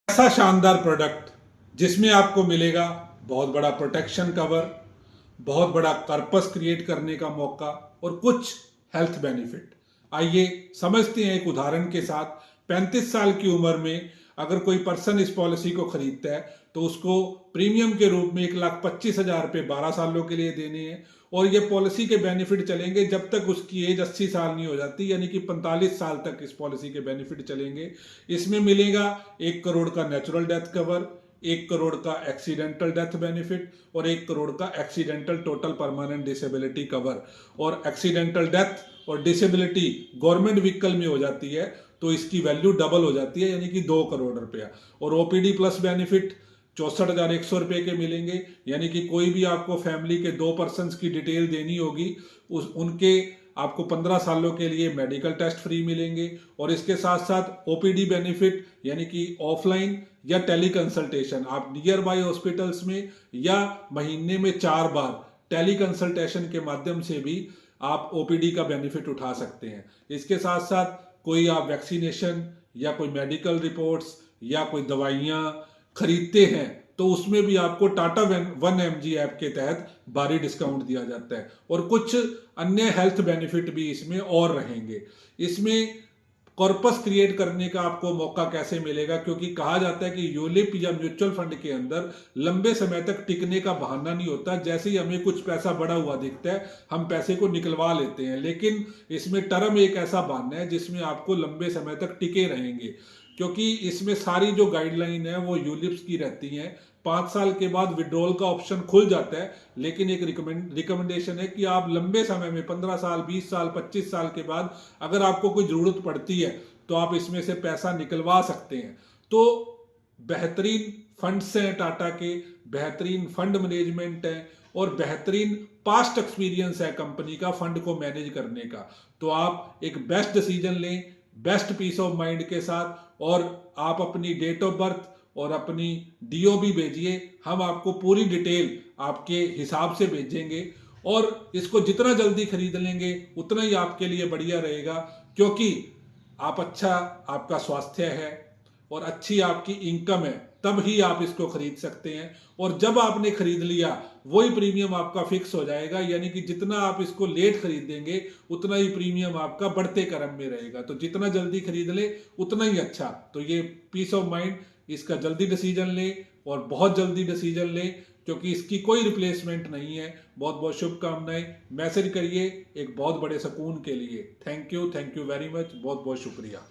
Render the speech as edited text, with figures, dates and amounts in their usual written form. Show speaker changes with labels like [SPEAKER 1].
[SPEAKER 1] ऐसा शानदार प्रोडक्ट जिसमें आपको मिलेगा बहुत बड़ा प्रोटेक्शन कवर, बहुत बड़ा कर्पस क्रिएट करने का मौका और कुछ हेल्थ बेनिफिट। आइए समझते हैं एक उदाहरण के साथ। 35 साल की उम्र में अगर कोई पर्सन इस पॉलिसी को खरीदता है तो उसको प्रीमियम के रूप में 1,25,000 रुपये 12 सालों के लिए देने हैं और ये पॉलिसी के बेनिफिट चलेंगे जब तक उसकी एज 80 साल नहीं हो जाती, यानी कि 45 साल तक इस पॉलिसी के बेनिफिट चलेंगे। इसमें मिलेगा 1 करोड़ का नेचुरल डेथ कवर, 1 करोड़ का एक्सीडेंटल डेथ बेनिफिट और 1 करोड़ का accidental total permanent disability cover. और एक्सीडेंटल डेथ और डिसेबिलिटी गवर्नमेंट व्हीकल में हो जाती है तो इसकी वैल्यू डबल हो जाती है, यानी कि 2 करोड़ रुपया। और ओपीडी प्लस बेनिफिट 64,100 रुपये के मिलेंगे, यानी कि कोई भी आपको फैमिली के 2 पर्सन की डिटेल देनी होगी उनके आपको 15 सालों के लिए मेडिकल टेस्ट फ्री मिलेंगे। और इसके साथ साथ ओपीडी बेनिफिट यानी कि ऑफलाइन या टेली कंसल्टेशन, आप नियर बाय हॉस्पिटल्स में या महीने में 4 बार टेली कंसल्टेशन के माध्यम से भी आप ओपीडी का बेनिफिट उठा सकते हैं। इसके साथ साथ कोई आप वैक्सीनेशन या कोई मेडिकल रिपोर्ट्स या कोई दवाइयाँ खरीदते हैं तो उसमें भी आपको टाटा 1mg ऐप के तहत भारी डिस्काउंट दिया जाता है और कुछ अन्य हेल्थ बेनिफिट भी इसमें और रहेंगे। इसमें कॉर्पस क्रिएट करने का आपको मौका कैसे मिलेगा, क्योंकि कहा जाता है कि यूलिप या म्यूचुअल फंड के अंदर लंबे समय तक टिकने का बहाना नहीं होता। जैसे ही हमें कुछ पैसा बढ़ा हुआ दिखता है हम पैसे को निकलवा लेते हैं, लेकिन इसमें टर्म एक ऐसा बहाना है जिसमें आपको लंबे समय तक टिके रहेंगे, क्योंकि इसमें सारी जो गाइडलाइन है वो यूलिप्स की रहती हैं। 5 साल के बाद विड्रॉल का ऑप्शन खुल जाता है, लेकिन एक रिकमेंडेशन है कि आप लंबे समय में 15 साल 20 साल 25 साल के बाद अगर आपको कोई ज़रूरत पड़ती है तो आप इसमें से पैसा निकलवा सकते हैं। तो बेहतरीन फंड्स हैं टाटा के, बेहतरीन फंड मैनेजमेंट है और बेहतरीन पास्ट एक्सपीरियंस है कंपनी का फंड को मैनेज करने का। तो आप एक बेस्ट डिसीजन लें बेस्ट पीस ऑफ माइंड के साथ और आप अपनी डेट ऑफ बर्थ और अपनी डीओ भी भेजिए। हम आपको पूरी डिटेल आपके हिसाब से भेजेंगे और इसको जितना जल्दी खरीद लेंगे उतना ही आपके लिए बढ़िया रहेगा, क्योंकि आप अच्छा आपका स्वास्थ्य है और अच्छी आपकी इनकम है तब ही आप इसको खरीद सकते हैं। और जब आपने खरीद लिया वही प्रीमियम आपका फिक्स हो जाएगा, यानी कि जितना आप इसको लेट खरीदेंगे उतना ही प्रीमियम आपका बढ़ते क्रम में रहेगा। तो जितना जल्दी खरीद ले उतना ही अच्छा। तो ये पीस ऑफ माइंड, इसका जल्दी डिसीजन ले और बहुत जल्दी डिसीजन ले, क्योंकि इसकी कोई रिप्लेसमेंट नहीं है। बहुत बहुत शुभकामनाएं। मैसेज करिए एक बहुत बड़े सुकून के लिए। थैंक यू वेरी मच, बहुत बहुत शुक्रिया।